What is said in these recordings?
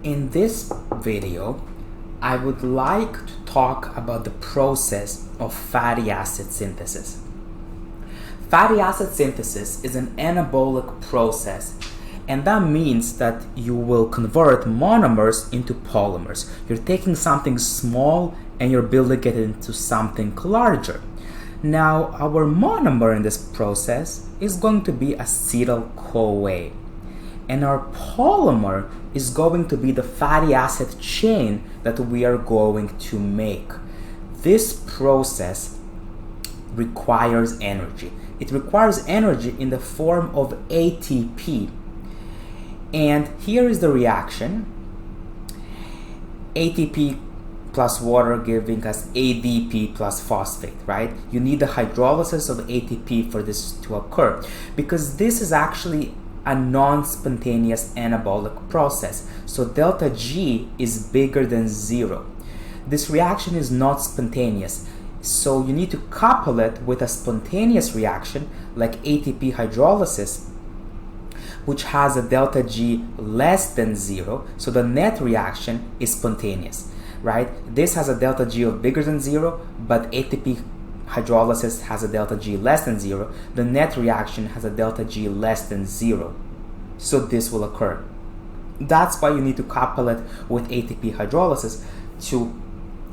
In this video, I would like to talk about the process of fatty acid synthesis. Fatty acid synthesis is an anabolic process, and that means that you will convert monomers into polymers. You're taking something small and you're building it into something larger. Now, our monomer in this process is going to be acetyl-CoA, and our polymer is going to be the fatty acid chain that we are going to make. This process requires energy. It requires energy in the form of ATP. And here is the reaction. ATP plus water giving us ADP plus phosphate, right? You need the hydrolysis of ATP for this to occur, because this is actually a non-spontaneous anabolic process. So delta G is bigger than 0. This reaction is not spontaneous. So you need to couple it with a spontaneous reaction like ATP hydrolysis, which has a delta G less than 0. So the net reaction is spontaneous, right? This has a delta G of bigger than 0, but ATP hydrolysis has a delta G less than 0. The net reaction has a delta G less than 0. So this will occur. That's why you need to couple it with ATP hydrolysis to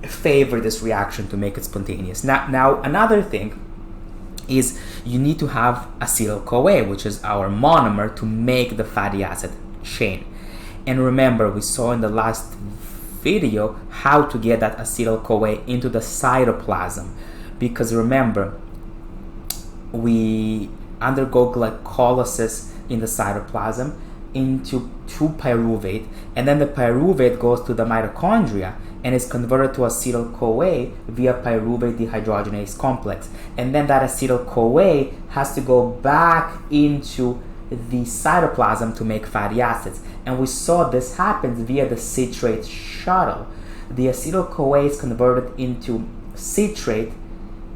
favor this reaction to make it spontaneous. Now another thing is you need to have acetyl-CoA, which is our monomer, to make the fatty acid chain. And remember, we saw in the last video how to get that acetyl-CoA into the cytoplasm. Because remember, we undergo glycolysis in the cytoplasm into 2-pyruvate, and then the pyruvate goes to the mitochondria and is converted to acetyl-CoA via pyruvate dehydrogenase complex. And then that acetyl-CoA has to go back into the cytoplasm to make fatty acids. And we saw this happens via the citrate shuttle. The acetyl-CoA is converted into citrate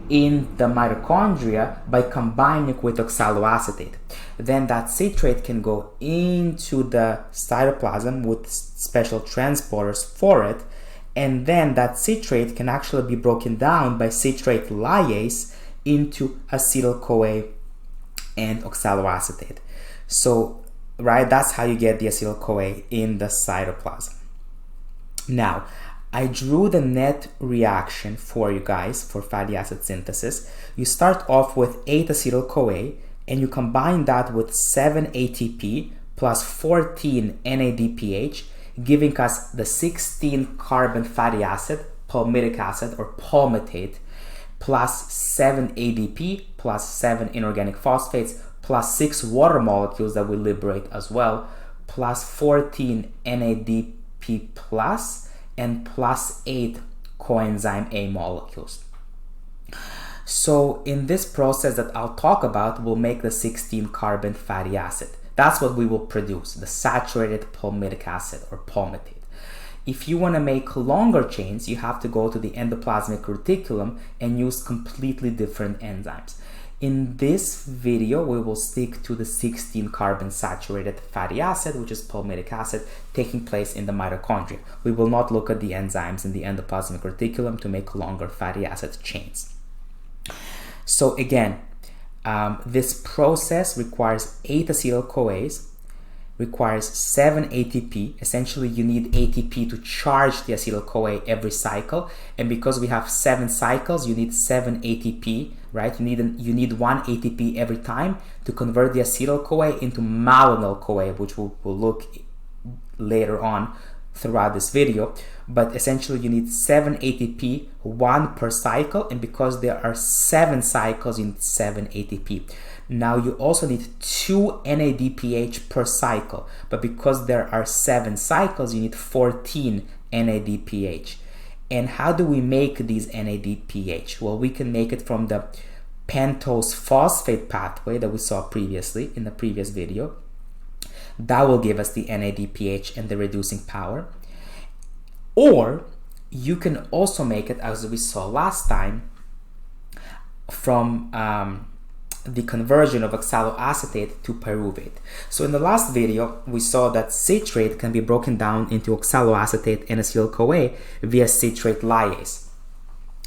in the mitochondria by combining with oxaloacetate. Then that citrate can go into the cytoplasm with special transporters for it, and then that citrate can actually be broken down by citrate lyase into acetyl-CoA and oxaloacetate. So, right, that's how you get the acetyl-CoA in the cytoplasm. Now, I drew the net reaction for you guys for fatty acid synthesis. You start off with 8 acetyl-CoA and you combine that with 7 ATP plus 14 NADPH, giving us the 16 carbon fatty acid, palmitic acid or palmitate, plus 7 ADP plus 7 inorganic phosphates plus 6 water molecules that we liberate as well, plus 14 NADP plus and plus 8 coenzyme A molecules. So in this process that I'll talk about, we'll make the 16 carbon fatty acid. That's what we will produce, the saturated palmitic acid or palmitate. If you want to make longer chains, you have to go to the endoplasmic reticulum and use completely different enzymes. In this video, we will stick to the 16 carbon saturated fatty acid, which is palmitic acid, taking place in the mitochondria. We will not look at the enzymes in the endoplasmic reticulum to make longer fatty acid chains. So again, this process requires 8 acetyl-CoAs, requires 7 ATP. Essentially, you need ATP to charge the acetyl-CoA every cycle, and because we have 7 cycles, you need 7 ATP, right? You need 1 ATP every time to convert the acetyl-CoA into malonyl-CoA, which we'll look later on throughout this video. But essentially, you need 7 ATP, 1 per cycle, and because there are 7 cycles, you need 7 ATP. Now you also need 2 NADPH per cycle, but because there are 7 cycles, you need 14 NADPH. And how do we make these NADPH? Well, we can make it from the pentose phosphate pathway that we saw previously in the previous video. That will give us the NADPH and the reducing power. Or you can also make it, as we saw last time, from the conversion of oxaloacetate to pyruvate. So in the last video, we saw that citrate can be broken down into oxaloacetate and acetyl-CoA via citrate lyase.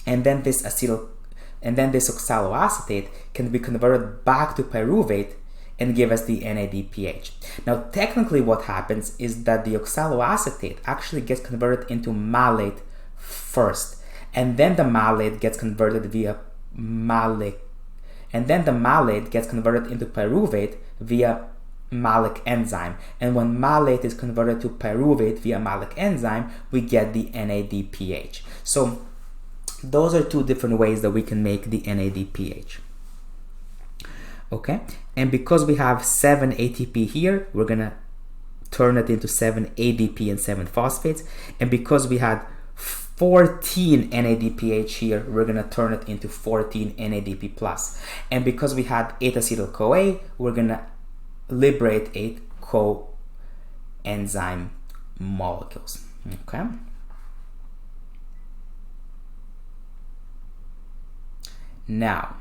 And then this oxaloacetate can be converted back to pyruvate and give us the NADPH. Now, technically what happens is that the oxaloacetate actually gets converted into malate first, and then the malate gets converted via malic, and then the malate gets converted into pyruvate via malic enzyme. And when malate is converted to pyruvate via malic enzyme, we get the NADPH. So those are two different ways that we can make the NADPH. Okay, and because we have 7 ATP here, we're gonna turn it into 7 ADP and 7 phosphates. And because we had 14 NADPH here, we're gonna turn it into 14 NADP plus. And because we had 8 acetyl-CoA, we're gonna liberate 8 coenzyme molecules. Okay. Now,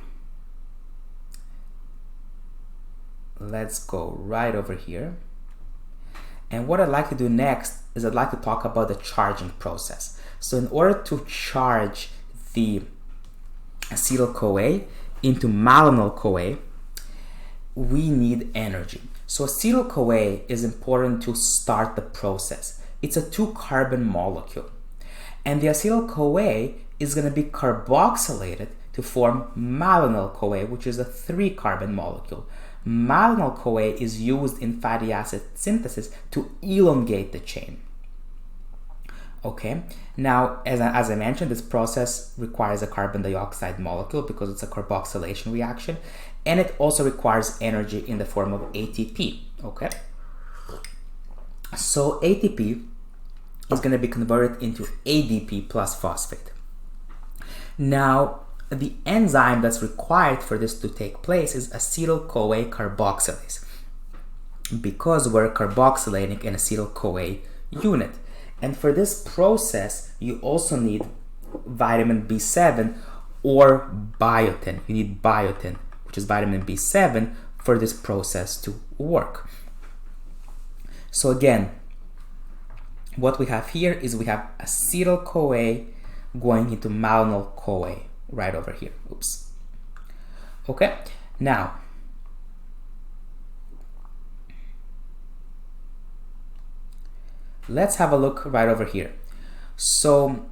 let's go right over here. And what I'd like to do next is I'd like to talk about the charging process. So in order to charge the acetyl-CoA into malonyl-CoA, we need energy. So acetyl-CoA is important to start the process. It's a 2-carbon molecule. And the acetyl-CoA is going to be carboxylated to form malonyl-CoA, which is a 3-carbon molecule. Malonyl-CoA is used in fatty acid synthesis to elongate the chain. Okay, now as I mentioned, this process requires a carbon dioxide molecule because it's a carboxylation reaction, and it also requires energy in the form of ATP. Okay, so ATP is going to be converted into ADP plus phosphate. Now, the enzyme that's required for this to take place is acetyl-CoA carboxylase, because we're carboxylating an acetyl-CoA unit. And for this process, you also need vitamin B7 or biotin. You need biotin, which is vitamin B7, for this process to work. So again, what we have here is we have acetyl-CoA going into malonyl-CoA right over here. Oops. Okay, now let's have a look right over here. So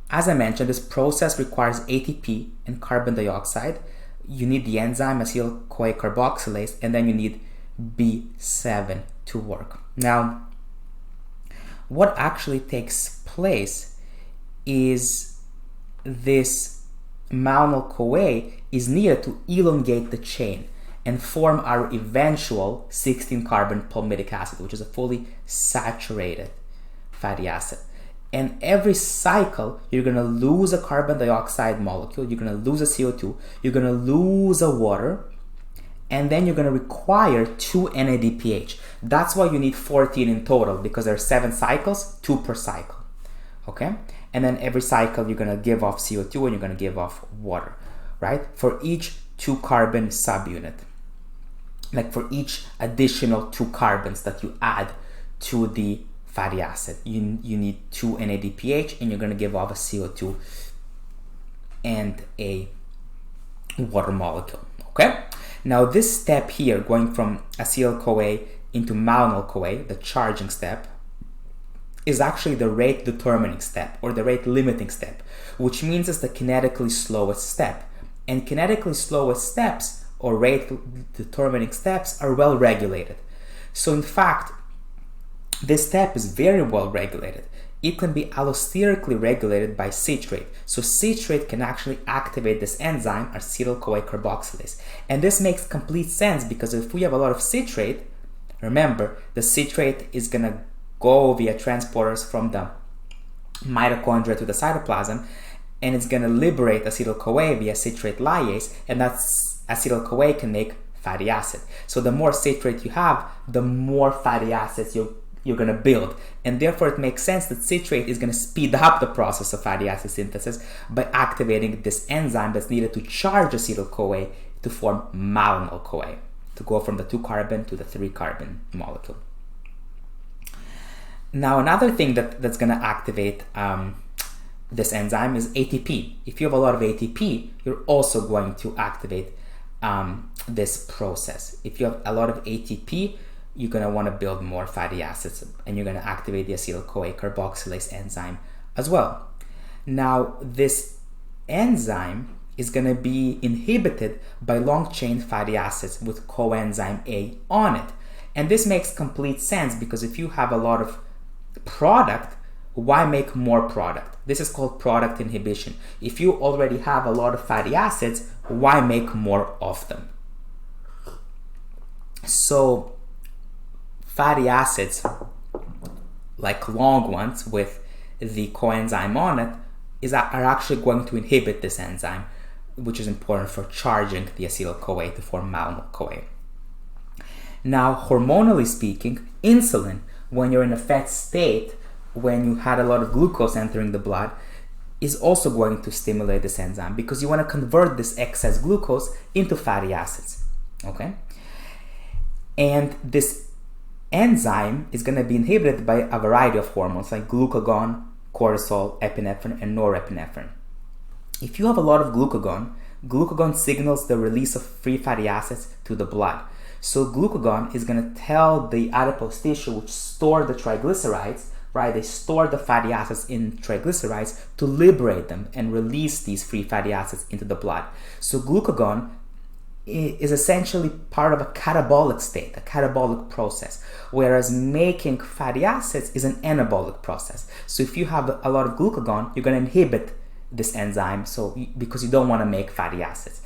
as I mentioned, this process requires ATP and carbon dioxide. You need the enzyme acetyl-CoA carboxylase, and then you need B7 to work. Now, what actually takes place is this malonyl-CoA is needed to elongate the chain and form our eventual 16-carbon palmitic acid, which is a fully saturated fatty acid. And every cycle, you're going to lose a carbon dioxide molecule, you're going to lose a CO2, you're going to lose a water, and then you're going to require 2 NADPH. That's why you need 14 in total, because there are 7 cycles, 2 per cycle. Okay? And then every cycle, you're going to give off CO2 and you're going to give off water, right? For each 2-carbon subunit. Like for each additional 2 carbons that you add to the fatty acid, you need 2 NADPH, and you're going to give off a CO2 and a water molecule. Okay? Now this step here, going from acetyl-CoA into malonyl-CoA, the charging step, is actually the rate determining step or the rate limiting step, which means it's the kinetically slowest step. And kinetically slowest steps or rate determining steps are well regulated. So in fact, this step is very well regulated. It can be allosterically regulated by citrate. So citrate can actually activate this enzyme, acetyl-CoA carboxylase. And this makes complete sense, because if we have a lot of citrate, remember, the citrate is going to go via transporters from the mitochondria to the cytoplasm, and it's going to liberate acetyl-CoA via citrate lyase, and that's acetyl-CoA can make fatty acid. So the more citrate you have, the more fatty acids you're going to build, and therefore it makes sense that citrate is going to speed up the process of fatty acid synthesis by activating this enzyme that's needed to charge acetyl-CoA to form malonyl-CoA, to go from the 2-carbon to the 3-carbon molecule. Now, another thing that's going to activate this enzyme is ATP. If you have a lot of ATP, you're also going to activate this process. If you have a lot of ATP, you're going to want to build more fatty acids, and you're going to activate the acetyl-CoA carboxylase enzyme as well. Now, this enzyme is going to be inhibited by long-chain fatty acids with coenzyme A on it. And this makes complete sense, because if you have a lot of product, why make more product? This is called product inhibition. If you already have a lot of fatty acids, why make more of them? So fatty acids, like long ones with the coenzyme on it, are actually going to inhibit this enzyme, which is important for charging the acetyl-CoA to form malonyl-CoA. Now, hormonally speaking, insulin, when you're in a fat state, when you had a lot of glucose entering the blood, is also going to stimulate this enzyme, because you want to convert this excess glucose into fatty acids, okay? And this enzyme is going to be inhibited by a variety of hormones like glucagon, cortisol, epinephrine, and norepinephrine. If you have a lot of glucagon signals the release of free fatty acids to the blood. So glucagon is going to tell the adipose tissue, which store the triglycerides, right? They store the fatty acids in triglycerides to liberate them and release these free fatty acids into the blood. So glucagon is essentially part of a catabolic state, a catabolic process, whereas making fatty acids is an anabolic process. So if you have a lot of glucagon, you're going to inhibit this enzyme, because you don't want to make fatty acids.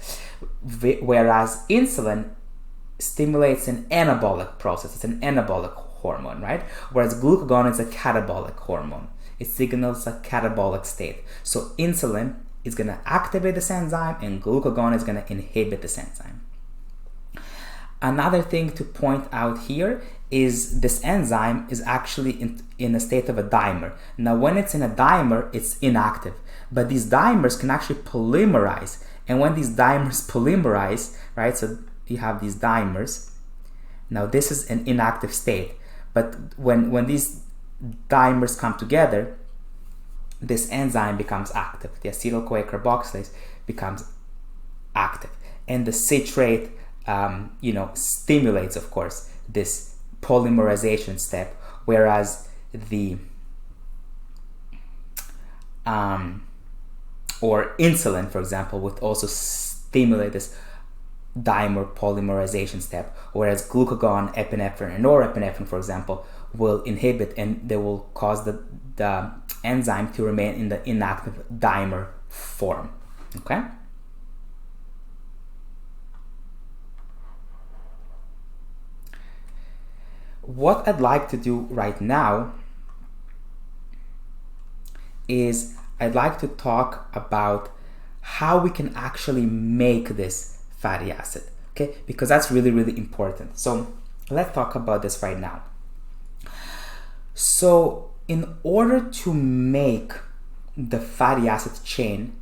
Whereas insulin stimulates an anabolic process. It's an anabolic hormone, right? Whereas glucagon is a catabolic hormone. It signals a catabolic state. So insulin is going to activate this enzyme, and glucagon is going to inhibit this enzyme. Another thing to point out here is this enzyme is actually in a state of a dimer. Now, when it's in a dimer, it's inactive. But these dimers can actually polymerize. And when these dimers polymerize, right, so you have these dimers. Now, this is an inactive state. But when these dimers come together, this enzyme becomes active. The acetyl-CoA carboxylase becomes active. And the citrate, stimulates, of course, this polymerization step, whereas the or insulin, for example, would also stimulate this dimer polymerization step, whereas glucagon, epinephrine, and norepinephrine, for example, will inhibit, and they will cause the enzyme to remain in the inactive dimer form. Okay? What I'd like to do right now is I'd like to talk about how we can actually make this fatty acid, okay? Because that's really, really important. So let's talk about this right now. So in order to make the fatty acid chain,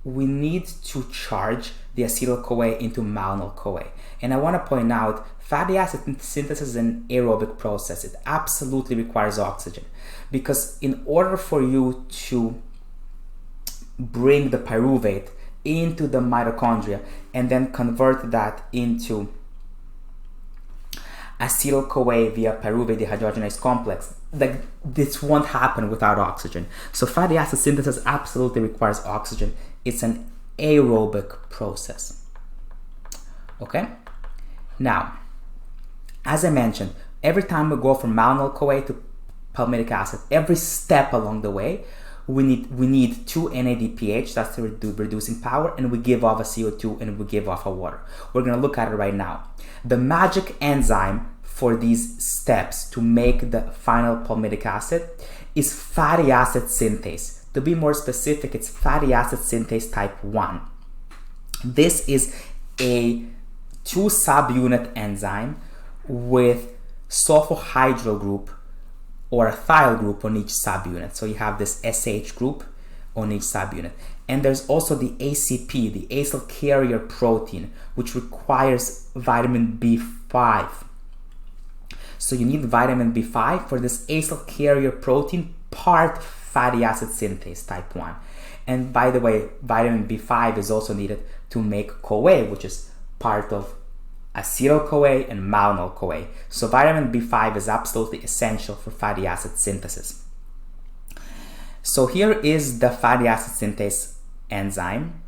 we need to charge the acetyl-CoA into malonyl-CoA. And I want to point out, fatty acid synthesis is an aerobic process. It absolutely requires oxygen, because in order for you to bring the pyruvate into the mitochondria and then convert that into acetyl-CoA via pyruvate dehydrogenase complex, this won't happen without oxygen. So fatty acid synthesis absolutely requires oxygen. It's an aerobic process. Okay? Now, as I mentioned, every time we go from malonyl-CoA to palmitic acid, every step along the way, we need 2 NADPH, that's the reducing power, and we give off a CO2 and we give off a water. We're going to look at it right now. The magic enzyme for these steps to make the final palmitic acid is fatty acid synthase. To be more specific, it's fatty acid synthase type 1. This is a 2 subunit enzyme with sulfhydryl group or a thiol group on each subunit. So you have this SH group on each subunit. And there's also the ACP, the acyl carrier protein, which requires vitamin B5. So you need vitamin B5 for this acyl carrier protein, part fatty acid synthase type 1. And by the way, vitamin B5 is also needed to make CoA, which is part of acetyl-CoA and malonyl-CoA. So vitamin B5 is absolutely essential for fatty acid synthesis. So here is the fatty acid synthase enzyme,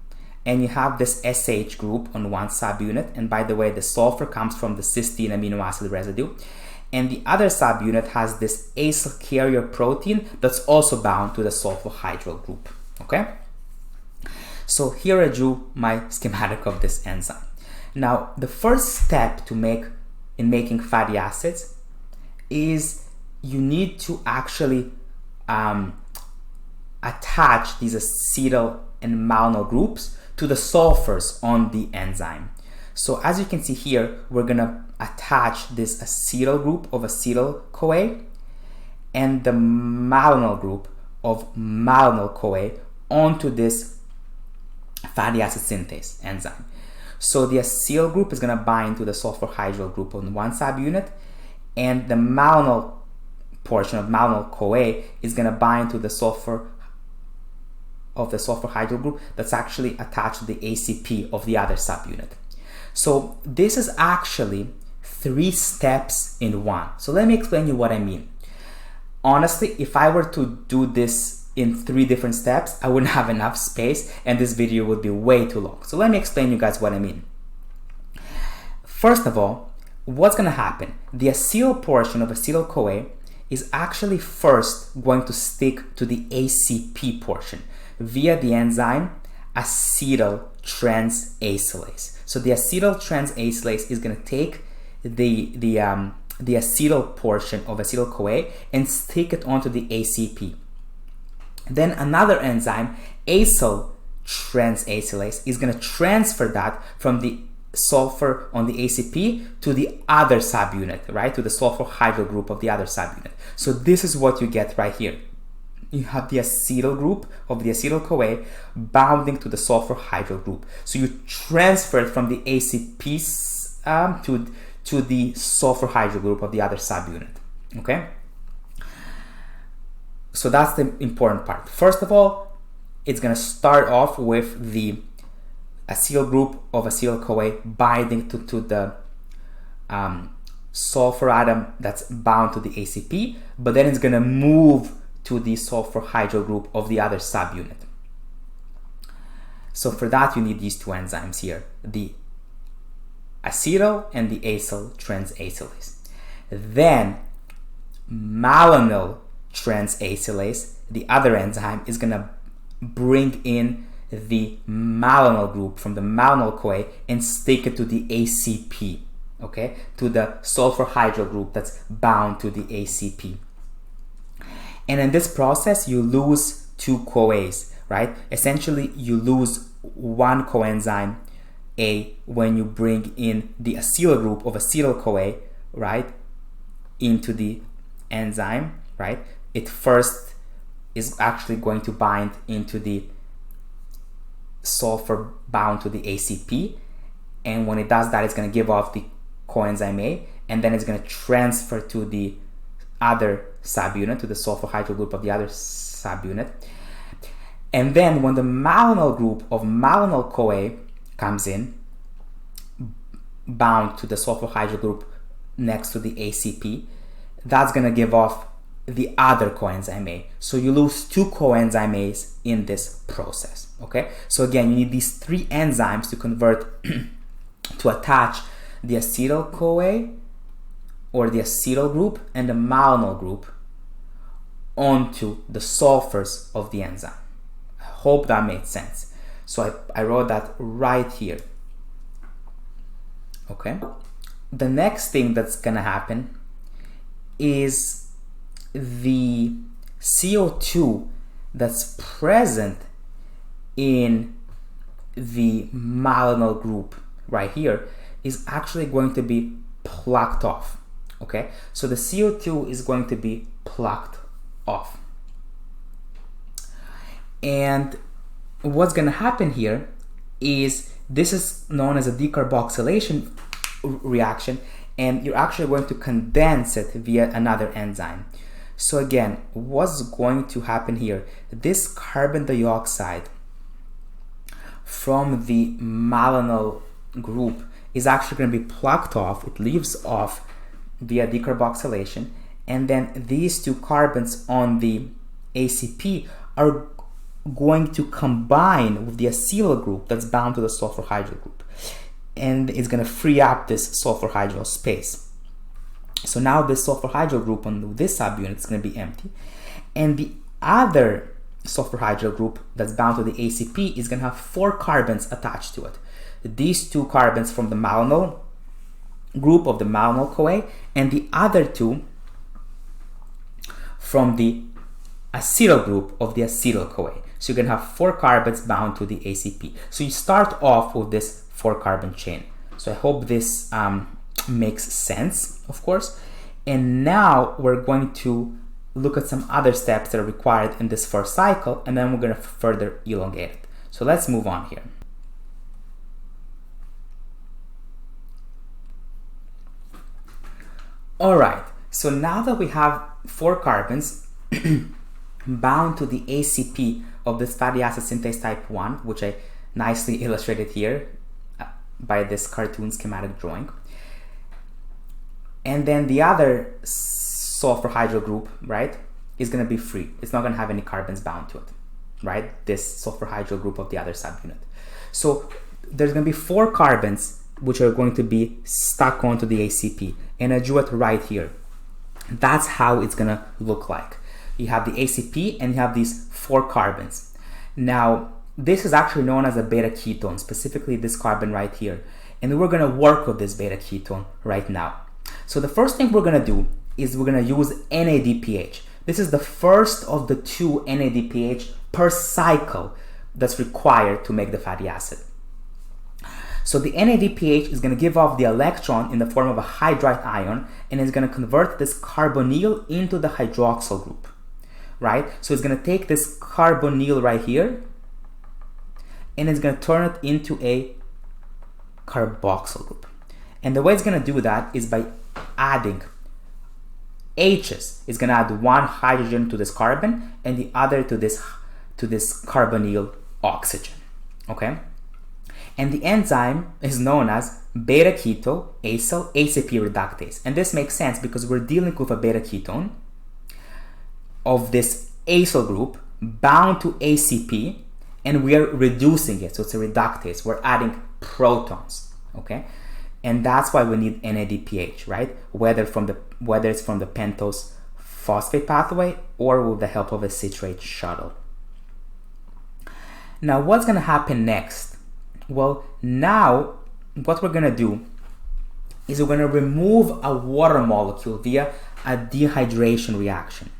and you have this SH group on one subunit, and by the way, the sulfur comes from the cysteine amino acid residue, and the other subunit has this acyl carrier protein that's also bound to the sulfhydryl group. Okay, so here I drew my schematic of this enzyme. Now the first step to making fatty acids is you need to actually attach these acetyl and malonyl groups to the sulfurs on the enzyme. So as you can see here, we're gonna attach this acetyl group of acetyl-CoA and the malonyl group of malonyl-CoA onto this fatty acid synthase enzyme. So the acyl group is gonna bind to the sulfhydryl group on one subunit, and the malonyl portion of malonyl-CoA is gonna bind to the sulfur of the sulfhydryl group that's actually attached to the ACP of the other subunit. So this is actually 3 steps in one. So let me explain you what I mean. Honestly, if I were to do this in 3 different steps, I wouldn't have enough space and this video would be way too long. So let me explain you guys what I mean. First of all, what's gonna happen? The acyl portion of acetyl-CoA is actually first going to stick to the ACP portion via the enzyme acetyl transacylase. So the acetyl transacylase is going to take the acetyl portion of acetyl-CoA and stick it onto the ACP. Then another enzyme, acyl transacylase, is going to transfer that from the sulfur on the ACP to the other subunit, right? To the sulfhydryl group of the other subunit. So this is what you get right here. You have the acetyl group of the acetyl-CoA bounding to the sulfhydryl group. So you transfer it from the ACP to the sulfhydryl group of the other subunit. Okay? So that's the important part. First of all, it's going to start off with the acyl group of acetyl-CoA binding to the sulfur atom that's bound to the ACP, but then it's going to move to the sulfhydryl group of the other subunit. So for that, you need these 2 enzymes here, the acetyl and the acyl transacylase. Then malonyl transacylase, the other enzyme, is going to bring in the malonyl group from the malonyl-CoA and stick it to the ACP, okay, to the sulfhydryl group that's bound to the ACP. And in this process, you lose 2 CoAs, right? Essentially, you lose 1 coenzyme A when you bring in the acyl group of acetyl-CoA, right, into the enzyme, right? It first is actually going to bind into the sulfur bound to the ACP, and when it does that, it's going to give off the coenzyme A, and then it's going to transfer to the other subunit, to the sulfhydryl group of the other subunit. And then when the malonyl group of malonyl-CoA comes in, bound to the sulfhydryl group next to the ACP, that's going to give off the other coenzyme A. So you lose 2 coenzyme A's in this process, okay? So again, you need these 3 enzymes to convert, to attach the acetyl-CoA or the acetyl group and the malonyl group onto the sulfurs of the enzyme. I hope that made sense. So I wrote that right here. Okay. The next thing that's gonna happen is the CO2 that's present in the malonyl group right here is actually going to be plucked off. Okay, so the CO2 is going to be plucked off. And what's going to happen here is this is known as a decarboxylation reaction, and you're actually going to condense it via another enzyme. So again, what's going to happen here? This carbon dioxide from the malonyl group is actually going to be plucked off. It leaves off via decarboxylation, and then these two carbons on the ACP are going to combine with the acyl group that's bound to the sulfhydryl group, and it's going to free up this sulfhydryl space. So now this sulfhydryl group on this subunit is going to be empty, and the other sulfhydryl group that's bound to the ACP is going to have 4 carbons attached to it. These 2 carbons from the malonyl group of the malonyl-CoA, and the other 2 from the acetyl group of the acetyl-CoA. So you're going to have 4 carbons bound to the ACP. So you start off with this 4-carbon chain. So I hope this makes sense, of course. And now we're going to look at some other steps that are required in this first cycle, and then we're going to further elongate it. So let's move on here. All right, so now that we have 4 carbons bound to the ACP of this fatty acid synthase type 1, which I nicely illustrated here by this cartoon schematic drawing, and then the other sulfhydryl group, right, is going to be free. It's not going to have any carbons bound to it, right? This sulfhydryl group of the other subunit. So there's going to be 4 carbons which are going to be stuck onto the ACP, and I drew it right here. That's how it's going to look like. You have the ACP and you have these 4 carbons. Now, this is actually known as a beta ketone, specifically this carbon right here. And we're going to work with this beta ketone right now. So the first thing we're going to do is we're going to use NADPH. This is the first of the 2 NADPH per cycle that's required to make the fatty acid. So the NADPH is going to give off the electron in the form of a hydride ion, and it's going to convert this carbonyl into the hydroxyl group, right? So it's going to take this carbonyl right here, and it's going to turn it into a carboxyl group. And the way it's going to do that is by adding H's. It's going to add 1 hydrogen to this carbon and the other to this carbonyl oxygen, okay? And the enzyme is known as beta-keto acyl ACP reductase. And this makes sense because we're dealing with a beta ketone of this acyl group bound to ACP, and we are reducing it. So it's a reductase. We're adding protons, okay? And that's why we need NADPH, right? Whether it's from the pentose phosphate pathway or with the help of a citrate shuttle. Now, what's going to happen next? Well, now what we're going to do is we're going to remove a water molecule via a dehydration reaction.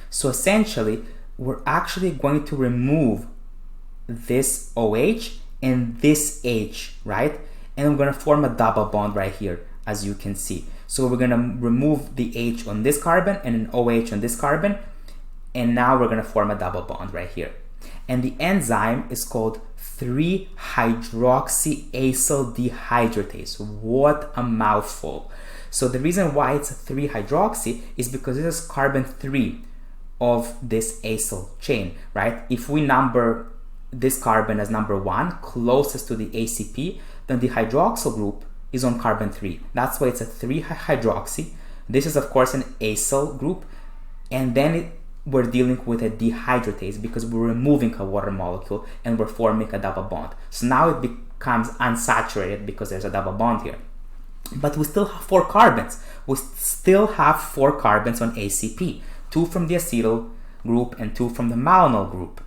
So essentially, we're actually going to remove this OH and this H, right? And we're going to form a double bond right here, as you can see. So we're going to remove the H on this carbon and an OH on this carbon, and now we're going to form a double bond right here. And the enzyme is called 3-hydroxyacyl dehydratase. What a mouthful. So the reason why it's a 3-hydroxy is because this is carbon 3 of this acyl chain, right? If we number this carbon as number 1, closest to the ACP, then the hydroxyl group is on carbon 3. That's why it's a 3-hydroxy. This is, of course, an acyl group, and then we're dealing with a dehydratase because we're removing a water molecule and we're forming a double bond. So now it becomes unsaturated because there's a double bond here. But we still have 4 carbons. We still have 4 carbons on ACP, 2 from the acetyl group and 2 from the malonyl group.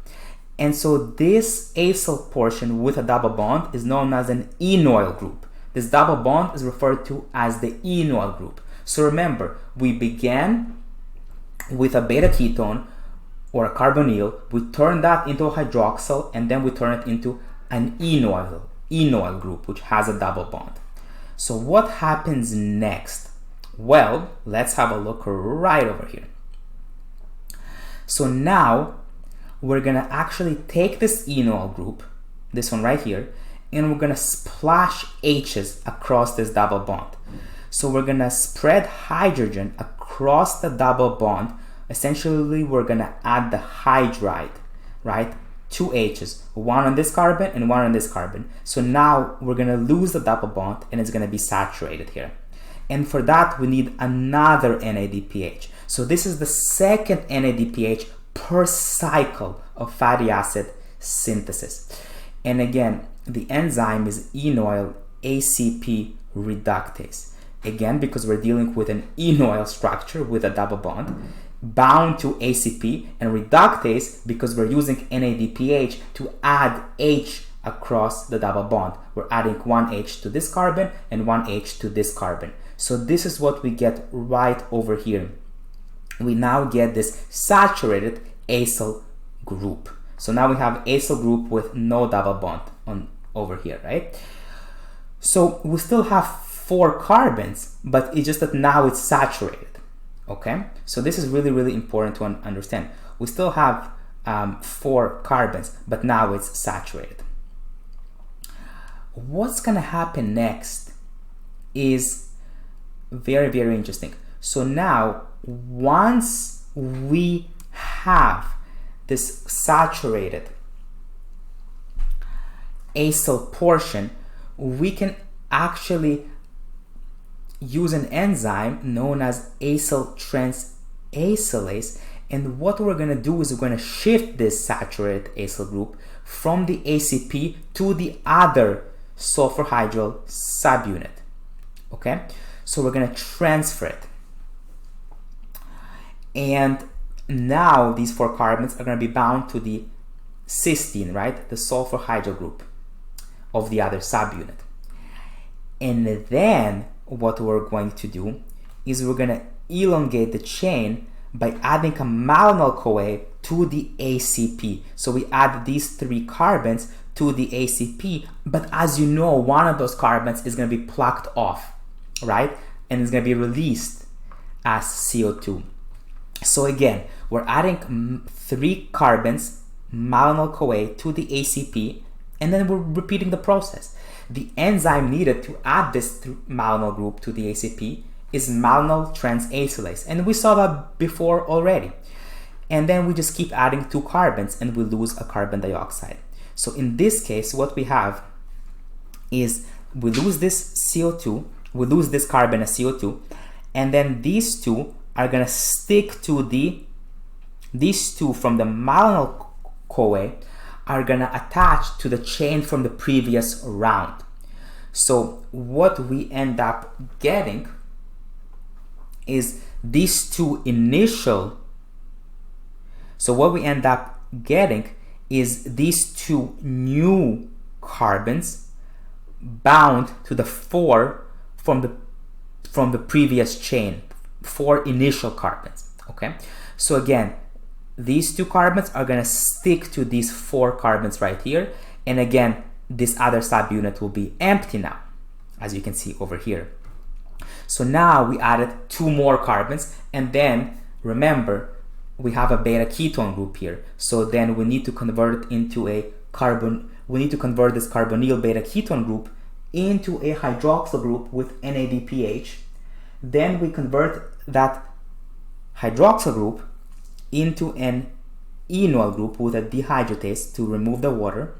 And so this acyl portion with a double bond is known as an enoyl group. This double bond is referred to as the enoyl group. So remember, we began with a beta ketone or a carbonyl, we turn that into a hydroxyl, and then we turn it into an enoyl group, which has a double bond. So what happens next? Well, let's have a look right over here. So now we're gonna actually take this enoyl group, this one right here, and we're gonna splash H's across this double bond. So we're gonna spread hydrogen across the double bond. Essentially, we're gonna add the hydride, right? Two H's, one on this carbon and one on this carbon. So now we're gonna lose the double bond and it's gonna be saturated here. And for that, we need another NADPH. So this is the second NADPH per cycle of fatty acid synthesis. And again, the enzyme is enoyl ACP reductase. Again, because we're dealing with an enoyl structure with a double bond, bound to ACP, and reductase because we're using NADPH to add H across the double bond. We're adding one H to this carbon and one H to this carbon. So this is what we get right over here. We now get this saturated acyl group. So now we have acyl group with no double bond on over here, right? So we still have 4 carbons, but it's just that now it's saturated. Okay, so this is really, really important to understand. We still have 4 carbons, but now it's saturated. What's gonna happen next is very, very interesting. So now, once we have this saturated acyl portion, we can actually use an enzyme known as acyl transacylase, and what we're going to do is we're going to shift this saturated acyl group from the ACP to the other sulfhydryl subunit. Okay, so we're going to transfer it, and now these 4 carbons are going to be bound to the cysteine, right, the sulfhydryl group of the other subunit. And then what we're going to do is we're going to elongate the chain by adding a malonyl CoA to the ACP. So we add these 3 carbons to the ACP, but as you know, one of those carbons is going to be plucked off, right? And it's going to be released as CO2. So again, we're adding 3 carbons, malonyl CoA, to the ACP, and then we're repeating the process. The enzyme needed to add this malonyl group to the ACP is malonyl transacylase, and we saw that before already. And then we just keep adding 2 carbons and we lose a carbon dioxide. So in this case, what we have is we lose this CO2, we lose this carbon as CO2, and then these 2 are gonna stick to these 2 from the malonyl CoA are gonna attach to the chain from the previous round. So what we end up getting is these 2 initial, so what we end up getting is these 2 new carbons bound to the 4 from the previous chain, 4 initial carbons. Okay, so again, these 2 carbons are going to stick to these 4 carbons right here, and again, this other subunit will be empty now, as you can see over here. So now we added 2 more carbons, and then remember, we have a beta ketone group here. So then we need to convert it into a we need to convert this carbonyl beta ketone group into a hydroxyl group with NADPH. Then we convert that hydroxyl group into an enoyl group with a dehydratase to remove the water.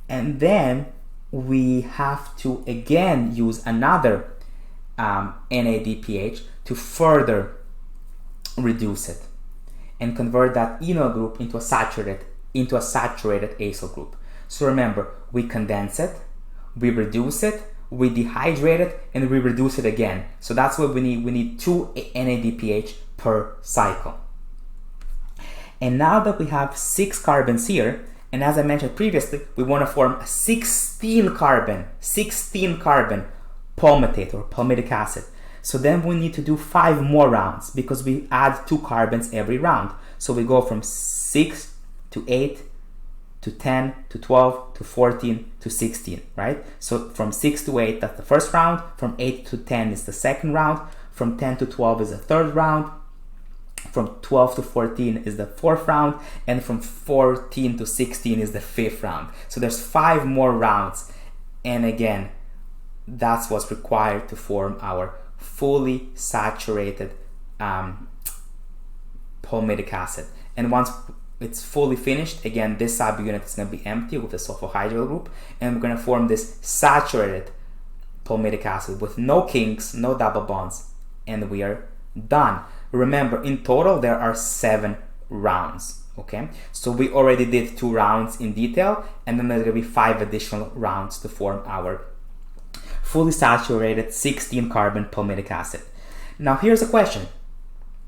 And then we have to again use another NADPH to further reduce it and convert that enoyl group into a saturated acyl group. So remember, we condense it, we reduce it, we dehydrate it, and we reduce it again. So that's what we need. We need 2 NADPH per cycle. And now that we have 6 carbons here, and as I mentioned previously, we want to form a 16 carbon palmitate or palmitic acid. So then we need to do 5 more rounds because we add 2 carbons every round. So we go from 6 to 8 to 10 to 12 to 14 to 16, right? So from 6 to 8, that's the first round. From 8 to 10 is the second round. From 10 to 12 is the third round. from 12 to 14 is the 4th round, and from 14 to 16 is the 5th round. So there's 5 more rounds, and again, that's what's required to form our fully saturated palmitic acid. And once it's fully finished, again, this subunit is going to be empty with the sulfhydryl group, and we're going to form this saturated palmitic acid with no kinks, no double bonds, and we are done. Remember, in total there are 7 rounds. Okay, so we already did 2 rounds in detail, and then there's going to be 5 additional rounds to form our fully saturated 16 carbon palmitic acid. Now here's a question: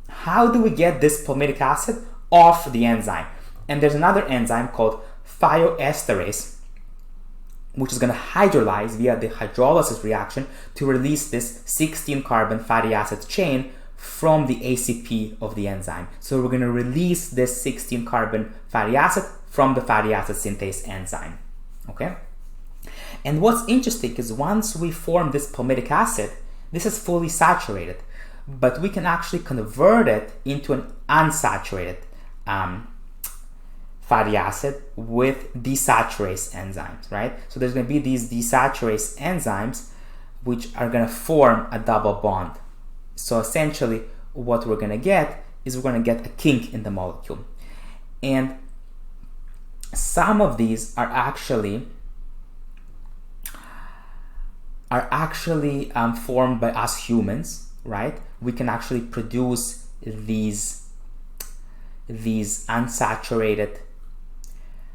how do we get this palmitic acid off the enzyme? And there's another enzyme called thioesterase, which is going to hydrolyze via the hydrolysis reaction to release this 16 carbon fatty acid chain from the ACP of the enzyme. So we're going to release this 16 carbon fatty acid from the fatty acid synthase enzyme. Okay? And what's interesting is once we form this palmitic acid, this is fully saturated, but we can actually convert it into an unsaturated fatty acid with desaturase enzymes, right? So there's going to be these desaturase enzymes which are going to form a double bond. So essentially what we're going to get is we're going to get a kink in the molecule. And some of these are actually formed by us humans, right? We can actually produce these unsaturated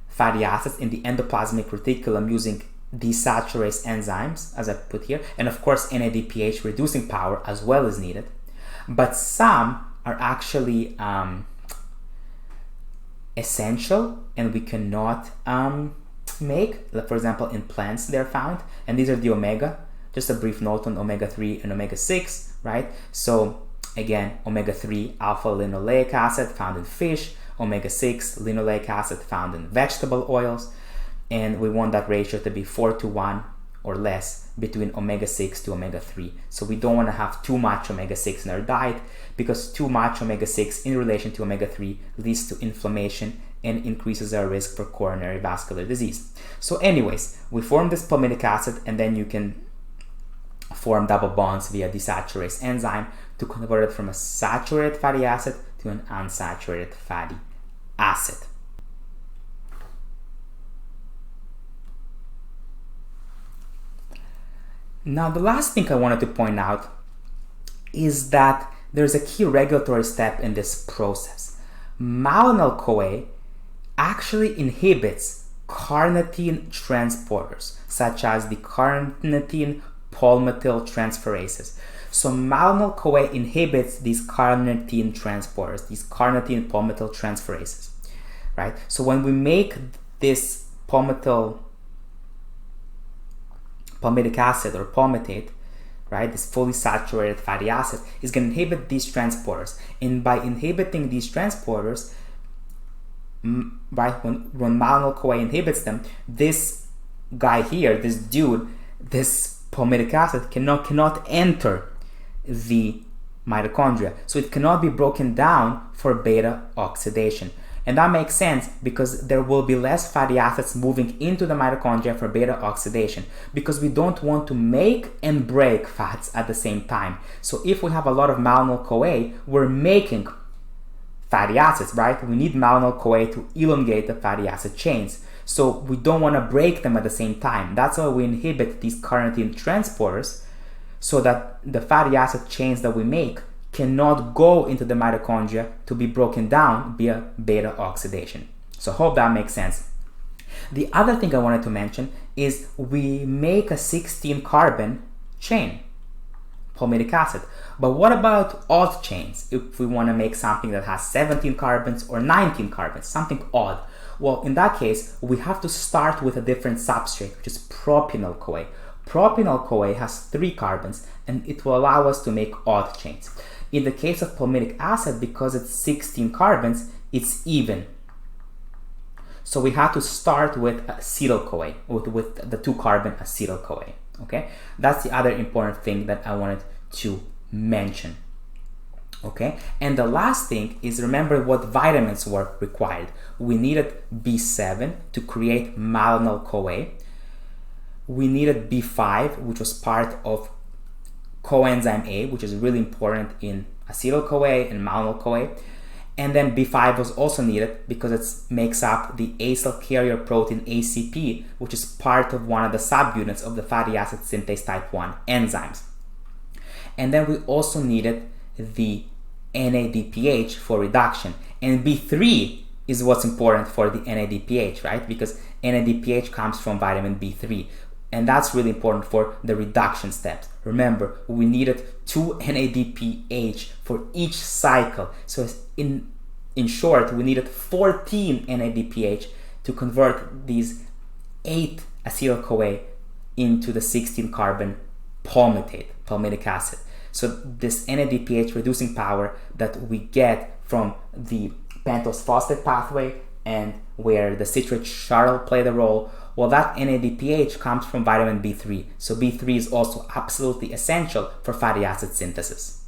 fatty acids in the endoplasmic reticulum using desaturase enzymes, as I put here, and of course NADPH reducing power as well is needed. But some are actually essential and we cannot make. Like for example, in plants they're found, and these are the omega. Just a brief note on omega-3 and omega-6, right? So again, omega-3 alpha linoleic acid found in fish, omega-6 linoleic acid found in vegetable oils, and we want that ratio to be 4:1 or less between omega-6 to omega-3. So we don't want to have too much omega-6 in our diet, because too much omega-6 in relation to omega-3 leads to inflammation and increases our risk for coronary vascular disease. So anyways, we form this palmitic acid, and then you can form double bonds via desaturase enzyme to convert it from a saturated fatty acid to an unsaturated fatty acid. Now, the last thing I wanted to point out is that there's a key regulatory step in this process. Malonyl-CoA actually inhibits carnitine transporters, such as the carnitine palmityl transferases. So malonyl-CoA inhibits these carnitine transporters, these carnitine palmityl transferases, right? So when we make this palmitic acid or palmitate, right, this fully saturated fatty acid is going to inhibit these transporters. And by inhibiting these transporters, right, when malonyl-CoA inhibits them, this guy here, this dude, this palmitic acid cannot enter the mitochondria. So it cannot be broken down for beta-oxidation. And that makes sense because there will be less fatty acids moving into the mitochondria for beta-oxidation, because we don't want to make and break fats at the same time. So if we have a lot of malonyl-CoA, we're making fatty acids, right? We need malonyl-CoA to elongate the fatty acid chains. So we don't want to break them at the same time. That's why we inhibit these carnitine transporters, so that the fatty acid chains that we make cannot go into the mitochondria to be broken down via beta-oxidation. So hope that makes sense. The other thing I wanted to mention is we make a 16 carbon chain, palmitic acid. But what about odd chains? If we want to make something that has 17 carbons or 19 carbons, something odd. Well, in that case, we have to start with a different substrate, which is propionyl-CoA. Propionyl-CoA has 3 carbons, and it will allow us to make odd chains. In the case of palmitic acid, because it's 16 carbons, it's even. So we have to start with acetyl-CoA, with the 2-carbon acetyl-CoA. Okay, that's the other important thing that I wanted to mention. Okay, and the last thing is, remember what vitamins were required. We needed B7 to create malonyl CoA. We needed B5, which was part of coenzyme A, which is really important in acetyl CoA and malonyl CoA. And then B5 was also needed because it makes up the acyl carrier protein ACP, which is part of one of the subunits of the fatty acid synthase type 1 enzymes. And then we also needed the NADPH for reduction. And B3 is what's important for the NADPH, right? Because NADPH comes from vitamin B3. And that's really important for the reduction steps. Remember, we needed 2 NADPH for each cycle. So in short, we needed 14 NADPH to convert these 8 acetyl-CoA into the 16 carbon palmitic acid. So this NADPH reducing power that we get from the pentose phosphate pathway, and where the citrate charl played a role, well, that NADPH comes from vitamin B3. So B3 is also absolutely essential for fatty acid synthesis.